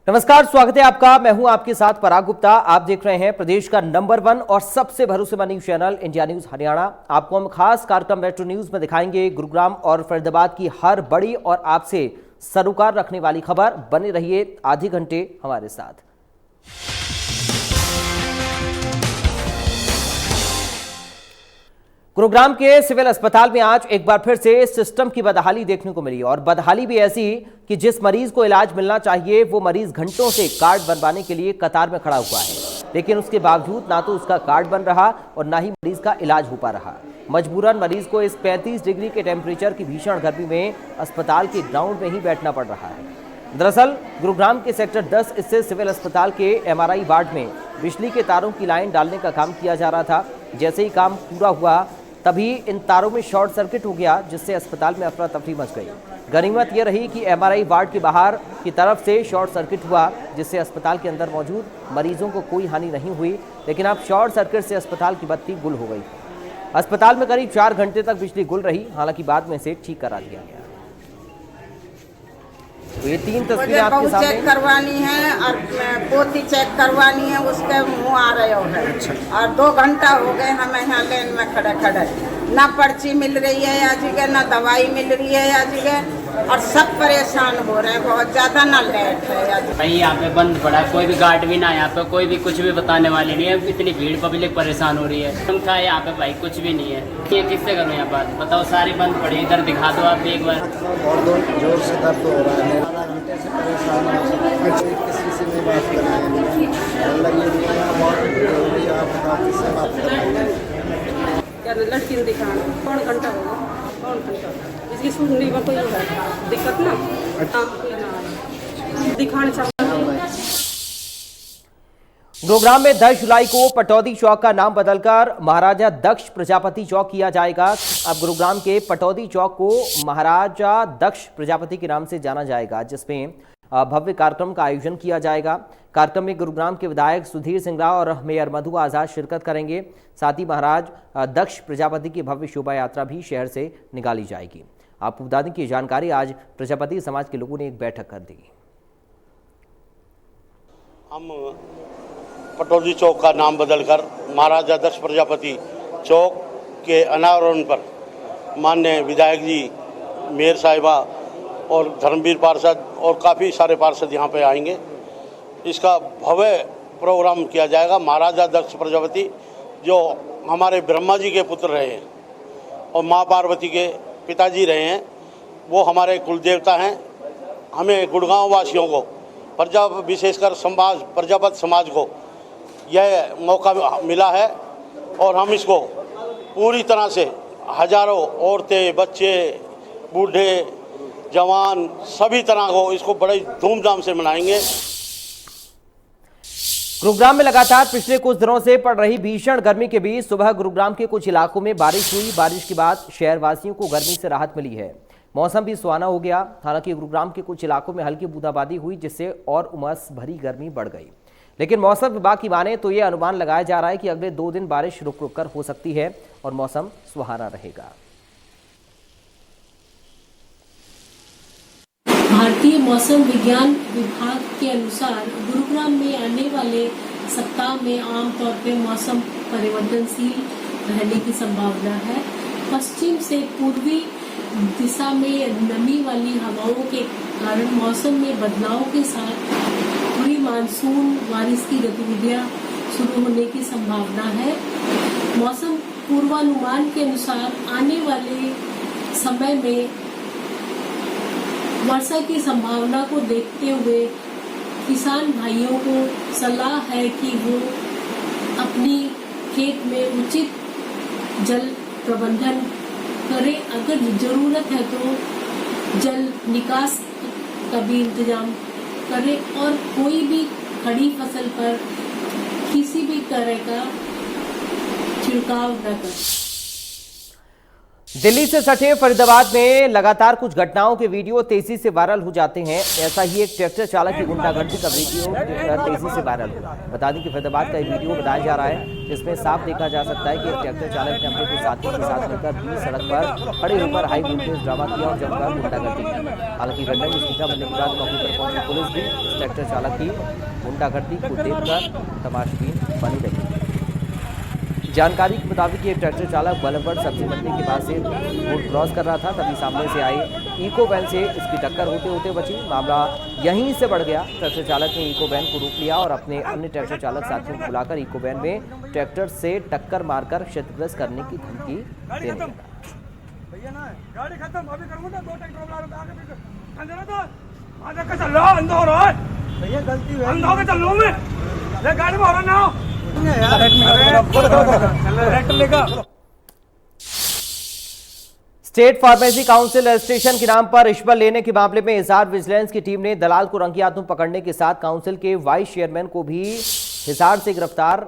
नमस्कार, स्वागत है आपका। मैं हूं आपके साथ पराग गुप्ता। आप देख रहे हैं प्रदेश का नंबर 1 और सबसे भरोसेमंद news channel India news Haryana. आपको हम खास कार्यक्रम मेट्रो न्यूज में दिखाएंगे गुरुग्राम और फरीदाबाद की हर बड़ी और आपसे सरोकार रखने वाली खबर। बने रहिए आधे घंटे हमारे साथ। गुरुग्राम के सिविल अस्पताल में आज एक बार फिर से सिस्टम की बदहाली देखने को मिली और बदहाली भी ऐसी कि जिस मरीज को इलाज मिलना चाहिए वो मरीज घंटों से कार्ड बनवाने के लिए कतार में खड़ा हुआ है, लेकिन उसके बावजूद ना तो उसका कार्ड बन रहा और ना ही मरीज का इलाज हो पा रहा। मजबूरन मरीज को इस 35 डिग्री के टेम्परेचर की भीषण गर्मी में अस्पताल के ग्राउंड में ही बैठना पड़ रहा है। दरअसल गुरुग्राम के सेक्टर 10 स्थित सिविल अस्पताल के MRI वार्ड में बिजली के तारों की लाइन डालने का काम किया जा रहा था। जैसे ही काम पूरा हुआ तभी इन तारों में शॉर्ट सर्किट हो गया, जिससे अस्पताल में अफरा तफरी मच गई। गनीमत यह रही कि MRI वार्ड के बाहर की तरफ से शॉर्ट सर्किट हुआ, जिससे अस्पताल के अंदर मौजूद मरीजों को कोई हानि नहीं हुई, लेकिन अब शॉर्ट सर्किट से अस्पताल की बत्ती गुल हो गई। अस्पताल में करीब 4 घंटे तक बिजली गुल रही, हालांकि बाद में इसे ठीक करा दिया गया। तो ये 3 तस्वीरें आपके सामने। चेक करवानी है और पोती चेक करवानी है, उसके मुंह आ रहे हो और 2 घंटा हो गए हमें यहाँ लाइन में खड़े खड़े। ना पर्ची मिल रही है या जगह, ना दवाई मिल रही है या जगह, और सब परेशान हो रहे हैं बहुत ज्यादा। ना लेट है या भाई यहाँ पे बंद पड़ा, कोई भी गार्ड भी ना, यहाँ पे कोई भी कुछ भी बताने वाले नहीं है। इतनी भीड़, पब्लिक परेशान हो रही है। पंखा यहाँ पे भाई कुछ भी नहीं है। ये किससे करूँ यहाँ बात बताओ, सारी बंद पड़ी। इधर दिखा दो आप भी एक बार। बहुत जोर से दर्द हो रहा है, आधा घंटे से परेशान है, किसी से नहीं बात कर रहे हैं। बहुत आप बताओ किससे बात कर रहे हैं। लड़की ने दिखाना कौन घंटा होगा, कौन घंटा इसकी सुनने में कोई दिक्कत ना दिखाने चाहिए। गुरुग्राम में 10 जुलाई को पटौदी चौक का नाम बदलकर महाराजा दक्ष प्रजापति चौक किया जाएगा। अब गुरुग्राम के पटौदी चौक को महाराजा दक्ष प्रजापति के नाम से जाना जाएगा, जिसमें भव्य कार्यक्रम का आयोजन किया जाएगा। कार्यक्रम में गुरुग्राम के विधायक सुधीर सिंह राव और मेयर मधु आजाद शिरकत करेंगे। साथ ही महाराज दक्ष प्रजापति की भव्य शोभा यात्रा भी शहर से निकाली जाएगी। आपको बता दें कि जानकारी आज प्रजापति समाज के लोगों ने एक बैठक कर दी। हम पटौदी चौक का नाम बदलकर महाराजा दक्ष प्रजापति चौक के अनावरण पर माननीय विधायक जी, मेयर साहिबा और धर्मवीर पार्षद और काफ़ी सारे पार्षद यहाँ पे आएंगे। इसका भव्य प्रोग्राम किया जाएगा। महाराजा दक्ष प्रजापति जो हमारे ब्रह्मा जी के पुत्र रहे हैं और माँ पार्वती के पिताजी रहे हैं, वो हमारे कुलदेवता हैं। हमें गुड़गांव वासियों को विशेषकर प्रजापत समाज को यह मौका मिला है और हम इसको पूरी तरह से हजारों औरतें, बच्चे, बूढ़े, जवान सभी तरह को इसको बड़े धूमधाम से मनाएंगे। गुरुग्राम में लगातार पिछले कुछ दिनों से पड़ रही भीषण गर्मी के बीच सुबह गुरुग्राम के कुछ इलाकों में बारिश हुई। बारिश के बाद शहरवासियों को गर्मी से राहत मिली है। मौसम भी सुहाना हो गया। हालांकि गुरुग्राम के कुछ इलाकों में हल्की बूंदाबांदी हुई, जिससे और उमस भरी गर्मी बढ़ गई। लेकिन मौसम विभाग की माने तो ये अनुमान लगाया जा रहा है कि अगले 2 दिन बारिश रुक रुक कर हो सकती है और मौसम सुहाना रहेगा। भारतीय मौसम विज्ञान विभाग के अनुसार गुरुग्राम में आने वाले सप्ताह में आमतौर पर मौसम परिवर्तनशील रहने की संभावना है। पश्चिम से पूर्वी दिशा में नमी वाली हवाओं के कारण मौसम में बदलाव के साथ प्री मानसून बारिश की गतिविधियां शुरू होने की संभावना है। मौसम पूर्वानुमान के अनुसार आने वाले समय में वर्षा की संभावना को देखते हुए किसान भाइयों को सलाह है कि वो अपनी खेत में उचित जल प्रबंधन करें। अगर जरूरत है तो जल निकास का भी इंतजाम करें और कोई भी खड़ी फसल पर किसी भी तरह का छिड़काव न करें। दिल्ली से सटे फरीदाबाद में लगातार कुछ घटनाओं के वीडियो तेजी से वायरल हो जाते हैं। ऐसा ही एक ट्रैक्टर चालक की गुंडागर्दी का वीडियो तेजी से वायरल हुआ। बता दें कि फरीदाबाद का एक वीडियो बताया जा रहा है जिसमें साफ देखा जा सकता है कि एक ट्रैक्टर चालक ने अपने कुछ साथियों के साथ मिलकर बीच सड़क पर खड़े होकर हाई वोल्टेज ड्रामा किया और जमकर गुंडागर्दी की। हालांकि घटना की सूचना मिलने के बाद मौके पर पहुंची पुलिस भी इस ट्रैक्टर चालक की गुंडागर्दी को देखकर तमाशबीन बनी रही। जानकारी के मुताबिक ये ट्रैक्टर चालक बल्लभगढ़ सब्जी मंडी के पास से रोड क्रॉस कर रहा था, तभी सामने से आए इको वैन से इसकी टक्कर होते होते बची। मामला यहीं से बढ़ गया। ट्रैक्टर चालक ने इको वैन को रोक लिया और अपने अन्य ट्रैक्टर चालक साथियों को बुलाकर इको वैन में ट्रैक्टर से टक्कर मारकर क्षतिग्रस्त करने की धमकी देने लगा। स्टेट फार्मेसी काउंसिल रजिस्ट्रेशन के नाम पर रिश्वत लेने के मामले में हिसार विजिलेंस की टीम ने दलाल को रंगे हाथों पकड़ने के साथ काउंसिल के वाइस चेयरमैन को भी हिसार से गिरफ्तार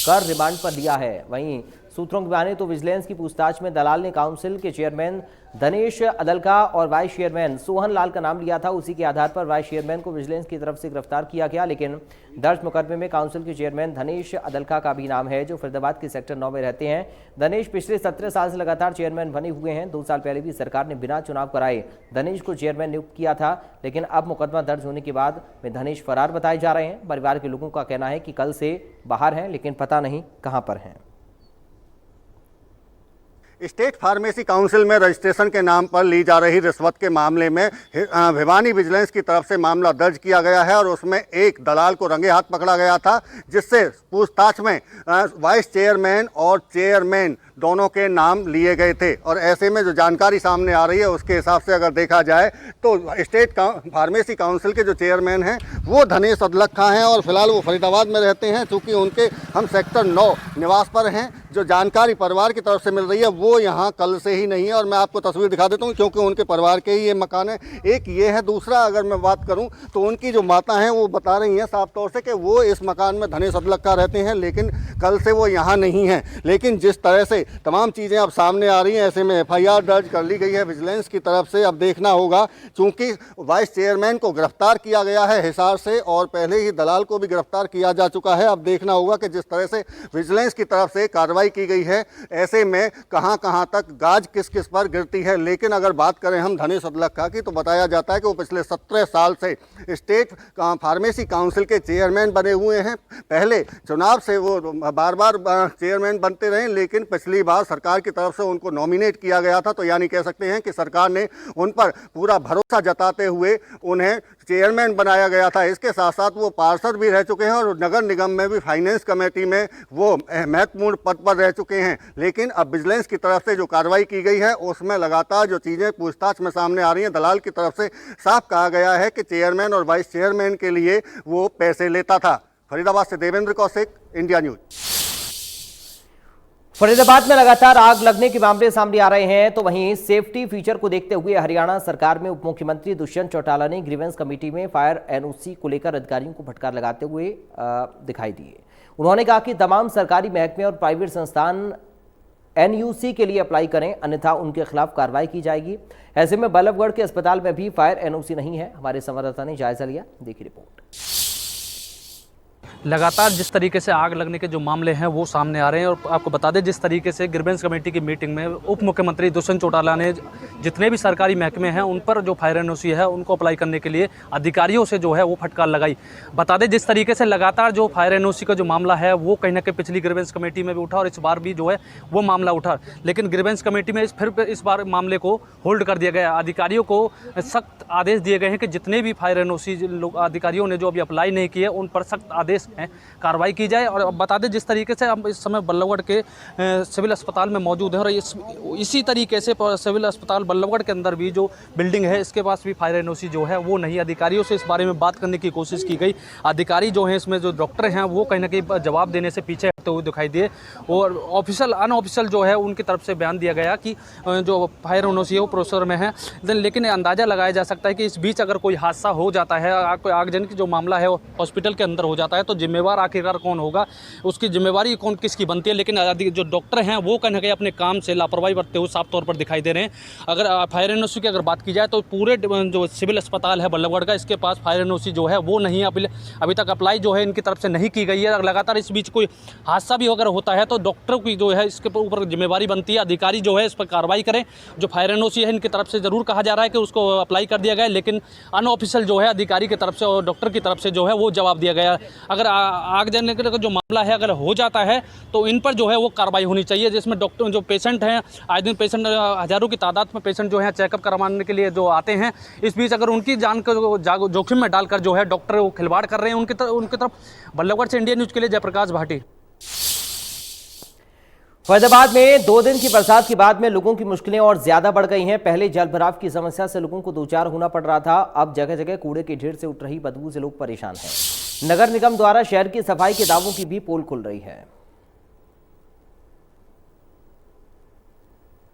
कर रिमांड पर लिया है। वहीं सूत्रों की माने तो विजिलेंस की पूछताछ में दलाल ने काउंसिल के चेयरमैन धनेश अदलका और वाइस चेयरमैन सोहन लाल का नाम लिया था। उसी के आधार पर वाइस चेयरमैन को विजिलेंस की तरफ से गिरफ्तार किया गया, लेकिन दर्ज मुकदमे में काउंसिल के चेयरमैन धनेश अदलका का भी नाम है, जो फरीदाबाद के सेक्टर 9 में रहते हैं। धनेश पिछले 17 साल से लगातार चेयरमैन बने हुए हैं। 2 साल पहले भी सरकार ने बिना चुनाव कराए धनेश को चेयरमैन नियुक्त किया था, लेकिन अब मुकदमा दर्ज होने के बाद में धनेश फरार बताए जा रहे हैं। परिवार के लोगों का कहना है कि कल से बाहर हैं, लेकिन पता नहीं कहां पर हैं। स्टेट फार्मेसी काउंसिल में रजिस्ट्रेशन के नाम पर ली जा रही रिश्वत के मामले में भिवानी विजिलेंस की तरफ से मामला दर्ज किया गया है और उसमें एक दलाल को रंगे हाथ पकड़ा गया था, जिससे पूछताछ में वाइस चेयरमैन और चेयरमैन दोनों के नाम लिए गए थे। और ऐसे में जो जानकारी सामने आ रही है उसके हिसाब से अगर देखा जाए तो स्टेट फार्मेसी काउंसिल के जो चेयरमैन हैं वो धनेश अदलका हैं और फिलहाल वो फरीदाबाद में रहते हैं। चूँकि उनके हम सेक्टर 9 निवास पर हैं। जो जानकारी परिवार की तरफ से मिल रही है वो यहाँ कल से ही नहीं है और मैं आपको तस्वीर दिखा देता हूँ, क्योंकि उनके परिवार के ही ये मकान है। एक ये है, दूसरा अगर मैं बात करूँ तो उनकी जो माता हैं वो बता रही हैं साफ तौर से कि वो इस मकान में धनेश अदलका रहते हैं, लेकिन कल से वो यहाँ नहीं हैं। लेकिन जिस तरह से तमाम चीज़ें अब सामने आ रही हैं, ऐसे में FIR दर्ज कर ली गई है विजिलेंस की तरफ से। अब देखना होगा, चूँकि वाइस चेयरमैन को गिरफ्तार किया गया है हिसार से और पहले ही दलाल को भी गिरफ्तार किया जा चुका है। अब देखना होगा कि जिस तरह से विजिलेंस की तरफ से कार्रवाई की गई है, ऐसे में कहां कहां तक गाज किस किस पर गिरती है। लेकिन अगर बात करें हम धनेश अदलका की तो बताया जाता है कि वो पिछले 17 साल से स्टेट फार्मेसी काउंसिल के चेयरमैन बने हुए हैं। पहले चुनाव से वो बार बार चेयरमैन बनते रहे, लेकिन पिछली बार सरकार की तरफ से उनको नॉमिनेट किया गया था। तो यानी कह सकते हैं कि सरकार ने उन पर पूरा भरोसा जताते हुए उन्हें चेयरमैन बनाया गया था। इसके साथ साथ वो पार्षद भी रह चुके हैं और नगर निगम में भी फाइनेंस कमेटी में वो महत्वपूर्ण पद पर रह चुके हैं। लेकिन अब विजिलेंस की तरफ से जो कार्रवाई की गई है उसमें लगातार जो चीज़ें पूछताछ में सामने आ रही हैं, दलाल की तरफ से साफ कहा गया है कि चेयरमैन और वाइस चेयरमैन के लिए वो पैसे लेता था। फरीदाबाद से देवेंद्र कौशिक, इंडिया न्यूज। फरीदाबाद में लगातार आग लगने के मामले सामने आ रहे हैं, तो वहीं सेफ्टी फीचर को देखते हुए हरियाणा सरकार में उप मुख्यमंत्री दुष्यंत चौटाला ने ग्रीवेंस कमेटी में फायर NOC को लेकर अधिकारियों को फटकार लगाते हुए दिखाई दिए। उन्होंने कहा कि तमाम सरकारी महकमे और प्राइवेट संस्थान NUC के लिए अप्लाई करें, अन्यथा उनके खिलाफ कार्रवाई की जाएगी। ऐसे में बल्लभगढ़ के अस्पताल में भी फायर NOC नहीं है। हमारे संवाददाता ने जायजा लिया, देखिए रिपोर्ट। लगातार जिस तरीके से आग लगने के जो मामले हैं वो सामने आ रहे हैं और आपको बता दें जिस तरीके से ग्रीवेंस कमेटी की मीटिंग में उप मुख्यमंत्री दुष्यंत चौटाला ने जितने भी सरकारी महकमे हैं उन पर जो फायर NOC है उनको अप्लाई करने के लिए अधिकारियों से जो है वो फटकार लगाई। बता दें जिस तरीके से लगातार जो फायर NOC का जो मामला है वो कहीं ना कहीं पिछली ग्रीवेंस कमेटी में भी उठा और इस बार भी जो है वो मामला उठा, लेकिन ग्रीवेंस कमेटी में फिर इस बार मामले को होल्ड कर दिया गया। अधिकारियों को सख्त आदेश दिए गए हैं कि जितने भी फायर NOC अधिकारियों ने जो अभी अप्लाई नहीं किए उन पर सख्त आदेश हैं, कार्रवाई की जाए। और बता दें जिस तरीके से हम इस समय बल्लभगढ़ के सिविल अस्पताल में मौजूद हैं और इसी तरीके से सिविल अस्पताल बल्लभगढ़ के अंदर भी जो बिल्डिंग है इसके पास भी फायर NOC जो है वो नहीं। अधिकारियों से इस बारे में बात करने की कोशिश की गई। अधिकारी जो हैं इसमें जो डॉक्टर हैं वो कहीं ना कहीं जवाब देने से पीछे हटते हुए दिखाई दिए और ऑफिशियल अनऑफिशियल जो है उनकी तरफ से बयान दिया गया कि जो फायर NOC है वो प्रोसेस में है। लेकिन अंदाज़ा लगाया जा सकता है कि इस बीच अगर कोई हादसा हो जाता है, कोई आगजनी की जो मामला है हॉस्पिटल के अंदर हो जाता है तो जिम्मेवार आखिरकार कौन होगा, उसकी जिम्मेवारी कौन किसकी बनती है। लेकिन जो डॉक्टर हैं वो कहीं ना कहीं अपने काम से लापरवाही बरतते हुए साफ तौर पर दिखाई दे रहे हैं। अगर फायर एनओसी की अगर बात की जाए तो पूरे जो सिविल अस्पताल है बल्लभगढ़ का, इसके पास फायर एनओसी जो है वो नहीं अभी तक अप्लाई जो है इनकी तरफ से नहीं की गई है। लगातार इस बीच कोई हादसा भी अगर होता है तो डॉक्टर की जो है इसके ऊपर जिम्मेवारी बनती है, अधिकारी जो है इस पर कार्रवाई करें। जो फायर एनओसी है इनकी तरफ से ज़रूर कहा जा रहा है कि उसको अप्लाई कर दिया गया है, लेकिन अनऑफिशियल जो है अधिकारी की तरफ से और डॉक्टर की तरफ से जो है वो जवाब दिया गया। अगर आग जलने का जो मामला है अगर हो जाता है तो इन पर जो है वो कार्रवाई होनी चाहिए, जिसमें डॉक्टर जो पेशेंट हैं, आए दिन पेशेंट हज़ारों की तादाद में पेशेंट जो है चेकअप करवाने के लिए जो आते हैं, इस बीच अगर उनकी जान को जोखिम में डालकर जो है डॉक्टर वो खिलवाड़ कर रहे हैं उनकी तरफ। बल्लभगढ़ से इंडिया न्यूज़ के लिए जयप्रकाश भाटी। फैजाबाद में 2 दिन की बरसात के बाद में लोगों की मुश्किलें और ज्यादा बढ़ गई हैं। पहले जलभराव की समस्या से लोगों को दो चार होना पड़ रहा था, अब जगह जगह कूड़े के ढेर से उठ रही बदबू से लोग परेशान हैं। नगर निगम द्वारा शहर की सफाई के दावों की भी पोल खुल रही है।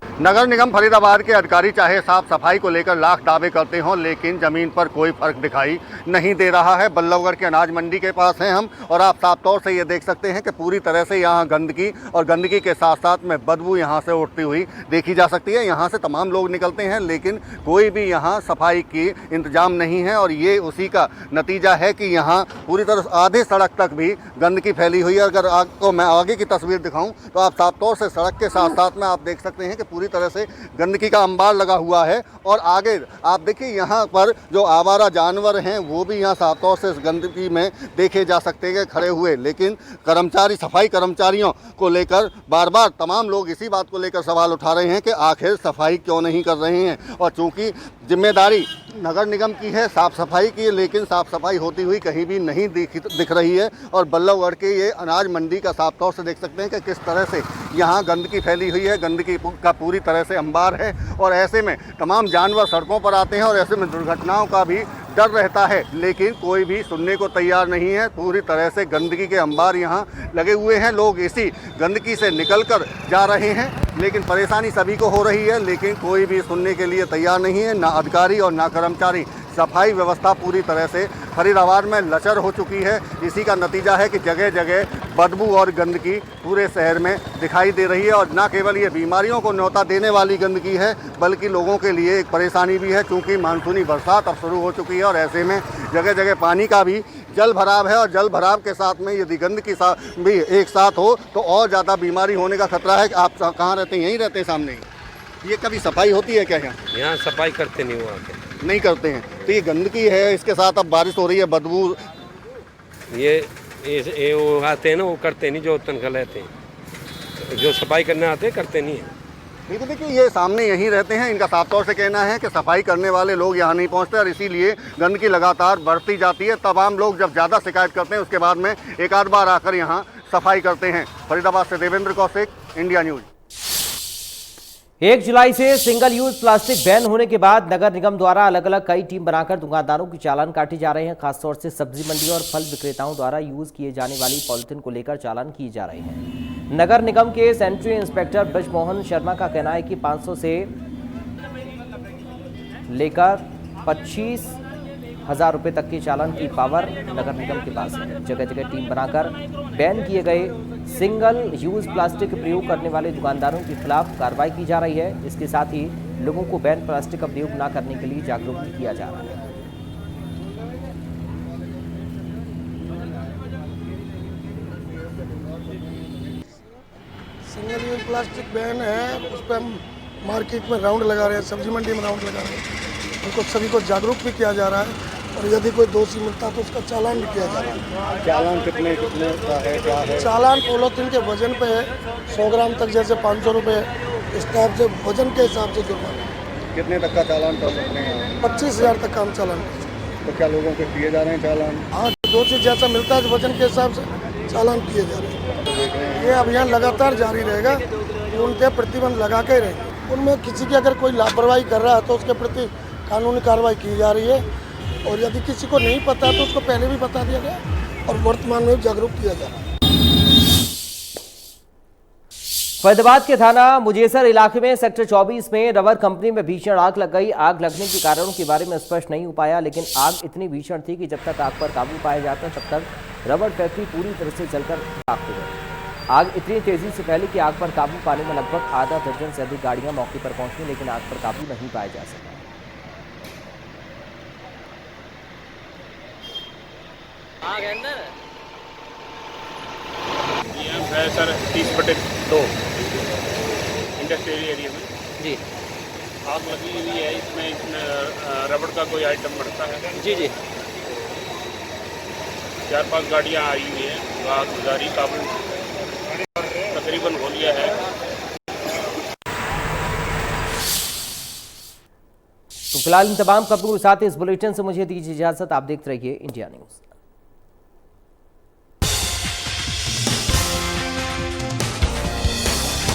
नगर निगम फरीदाबाद के अधिकारी चाहे साफ सफाई को लेकर लाख दावे करते हों, लेकिन जमीन पर कोई फर्क दिखाई नहीं दे रहा है। बल्लभगढ़ के अनाज मंडी के पास हैं हम और आप साफ तौर से ये देख सकते हैं कि पूरी तरह से यहाँ गंदगी और गंदगी के साथ साथ में बदबू यहाँ से उठती हुई देखी जा सकती है। यहाँ से तमाम लोग निकलते हैं, लेकिन कोई भी यहाँ सफाई की इंतजाम नहीं है और ये उसी का नतीजा है कि यहाँ पूरी तरह आधे सड़क तक भी गंदगी फैली हुई है। अगर आपको मैं आगे की तस्वीर दिखाऊँ तो आप साफ तौर से सड़क के साथ साथ में आप देख सकते हैं कि पूरी तरह से गंदगी का अंबार लगा हुआ है और आगे आप देखिए यहाँ पर जो आवारा जानवर हैं वो भी यहाँ साफ तौर से इस गंदगी में देखे जा सकते हैं खड़े हुए। लेकिन कर्मचारी, सफाई कर्मचारियों को लेकर बार बार तमाम लोग इसी बात को लेकर सवाल उठा रहे हैं कि आखिर सफाई क्यों नहीं कर रहे हैं। और चूंकि जिम्मेदारी नगर निगम की है साफ़ सफाई की, लेकिन साफ़ सफाई होती हुई कहीं भी नहीं दिख रही है। और बल्लभगढ़ के ये अनाज मंडी का साफ तौर से देख सकते हैं कि किस तरह से यहाँ गंदगी फैली हुई है, गंदगी का पूरी तरह से अंबार है और ऐसे में तमाम जानवर सड़कों पर आते हैं और ऐसे में दुर्घटनाओं का भी डर रहता है, लेकिन कोई भी सुनने को तैयार नहीं है। पूरी तरह से गंदगी के अंबार यहाँ लगे हुए हैं, लोग इसी गंदगी से निकलकर जा रहे हैं, लेकिन परेशानी सभी को हो रही है, लेकिन कोई भी सुनने के लिए तैयार नहीं है, ना अधिकारी और ना कर्मचारी। सफाई व्यवस्था पूरी तरह से फरीदाबाद में लचर हो चुकी है। इसी का नतीजा है कि जगह जगह बदबू और गंदगी पूरे शहर में दिखाई दे रही है और न केवल ये बीमारियों को न्योता देने वाली गंदगी है, बल्कि लोगों के लिए एक परेशानी भी है, क्योंकि मानसूनी बरसात अब शुरू हो चुकी है और ऐसे में जगह जगह पानी का भी जल भराव है और जल भराव के साथ में यदि गंदगी भी एक साथ हो तो और ज़्यादा बीमारी होने का खतरा है। आप कहाँ रहते हैं? यहीं रहते हैं सामने ही। ये कभी सफाई होती है क्या? यहाँ सफाई करते नहीं, वहाँ के नहीं करते हैं। तो ये गंदगी है, इसके साथ अब बारिश हो रही है, बदबू ये वो आते हैं ना, वो करते नहीं, जो तनख्वाह लेते हैं, जो सफाई करने आते हैं करते नहीं है। बिल्कुल, देखिए ये सामने यहीं रहते हैं, इनका साफ तौर से कहना है कि सफाई करने वाले लोग यहाँ नहीं पहुँचते और इसीलिए गंदगी लगातार बढ़ती जाती है। तमाम लोग जब ज़्यादा शिकायत करते हैं उसके बाद में एक आध बार आकर यहाँ सफाई करते हैं। फरीदाबाद से देवेंद्र कौशिक, इंडिया न्यूज़। 1 जुलाई से सिंगल यूज प्लास्टिक बैन होने के बाद नगर निगम द्वारा अलग अलग कई टीम बनाकर दुकानदारों की चालान काटे जा रहे हैं। खासतौर से सब्जी मंडी और फल विक्रेताओं द्वारा यूज किए जाने वाली पॉलिथीन को लेकर चालान किए जा रहे हैं। नगर निगम के सेंट्री इंस्पेक्टर ब्रजमोहन शर्मा का कहना है कि 500 से लेकर 25,000 रुपये तक के चालान की पावर नगर निगम के पास है। जगह जगह टीम बनाकर बैन किए गए सिंगल यूज प्लास्टिक प्रयोग करने वाले दुकानदारों के खिलाफ कार्रवाई की जा रही है। इसके साथ ही लोगों को बैन प्लास्टिक का प्रयोग न करने के लिए जागरूक भी किया जा रहा है। सिंगल यूज प्लास्टिक बैन है, उस पर हम मार्केट में राउंड लगा रहे हैं, सब्जी मंडी में राउंड लगा रहे हैं, उनको सभी को जागरूक भी किया जा रहा है और यदि कोई दोषी मिलता है तो उसका चालान भी किया जा रहा है। चालान कितने का है, क्या है? चालान पॉलीथीन के वजन पे है, 100 ग्राम तक जैसे 500 रुपये, इस टाइप से वजन के हिसाब से जुर्माना। कितने तक का चालान कर सकते हैं? 25,000 तक का हम चालान। तो क्या लोगों के किए जा रहे हैं चालान? हाँ, दोषी जैसा मिलता है वजन के हिसाब से चालान किए जा रहे हैं। ये अभियान लगातार जारी रहेगा, उन पर प्रतिबंध लगा के रहेंगे। उनमें किसी की अगर कोई लापरवाही कर रहा है तो उसके प्रति कानूनी कार्रवाई की जा रही है और यदि किसी को नहीं पता है तो उसको पहले भी बता दिया गया और वर्तमान में जागरूक किया जा रहा है। फरीदाबाद के थाना मुजेसर इलाके में सेक्टर 24 में रबर कंपनी में भीषण आग लग गई। आग लगने के कारणों के बारे में स्पष्ट नहीं हो पाया, लेकिन आग इतनी भीषण थी कि जब तक आग पर काबू पाया जाता तब तक रबड़ फैक्ट्री पूरी तरह से जलकर राख हो गई। आग इतनी तेजी से फैली कि आग पर काबू पाने में लगभग आधा दर्जन से अधिक गाड़ियां मौके पर पहुंची, लेकिन आग पर काबू नहीं पाया जा सका। आग अंदर है सर 30/2 इंडस्ट्रियल एरिया में जी आग लगी हुई है। इसमें रबड़ का कोई आइटम बढ़ता है। जी जी 4-5 गाड़ियां आई हुई हैं। आग गुजारी काबू तकरीबन हो लिया है। तो फिलहाल इन तमाम खबरों के साथ इस बुलेटिन से मुझे दीजिए इजाजत। आप देखते रहिए इंडिया न्यूज।